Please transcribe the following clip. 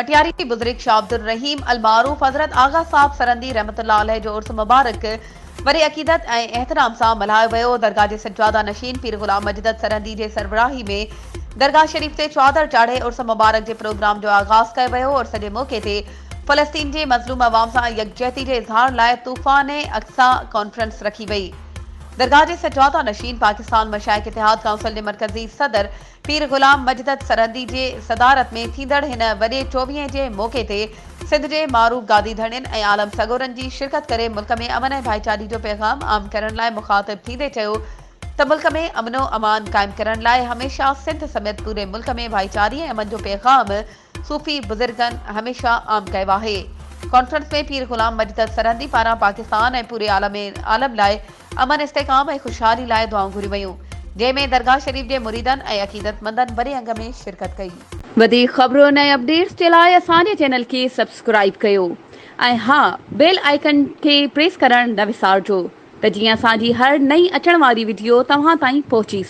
मटियारी बुजुर्ग शाह अब्दुल रहीम अल मारूफ हजरत आगा साहब सरंदी रहमतुल्लाह अलैह जो उर्स मुबारक वरी अकीदत एहतराम से मल्हायो वियो। दरगाह के सज्जादा नशीन पीर गुलाम मजदद सरंदी के सरबराही में दरगाह शरीफ से चादर चाढ़े उर्स मुबारक के प्रोग्राम जो आगाज किया वियो और सॼे मौके ते फलस्तीन के मज़लूम अवाम से यकजहती के इज़हार लाइ तूफ़ान अक्सा कॉन्फ्रेंस रखी वई। दरगाह के सज्जादा नशीन पाकिस्तान मशाइख इतिहाद काउंसिल के मरकजी सदर पीर गुलाम मजदद सरंदी के सदारत में थींदड़ हिन वॾे 24 जे मौके ते सिंध के मारूफ गादी धड़ियन ऐं आलम सगोरन की शिरकत करे मुल्क में अमन ऐं भाईचारी जो पैगाम आम करण लाइ मुखातिब थींदे चयो त मुल्क में अमनो अमान कायम करण लाइ हमेशा सिंध समेत पूरे मुल्क में भाईचारी ऐं अमन जो पैगाम सूफी बुजुर्गन हमेशा आम कयो आहे। कॉन्फ्रेंस में पीर गुलाम मजदद सरंदी पारा पाकिस्तान ऐं पूरे आलम लाइ अमन इस्तेकाम ऐं खुशहाली लाइ दुआऊं घुरी वयूं, जंहिंमें दरगाह शरीफ के मुरीदन ऐं अकीदतमंदन बड़े अंग में शिरकत कई। वधीक खबरों ऐं अपडेट्स के लाइ असांजे चैनल के सब्सक्राइब कयो ऐं हाँ बेल आइकन के प्रेस करण न विसारजो त जीअं असांजी हर नई अचण वारी वीडियो तव्हां ताईं पहुची सघे।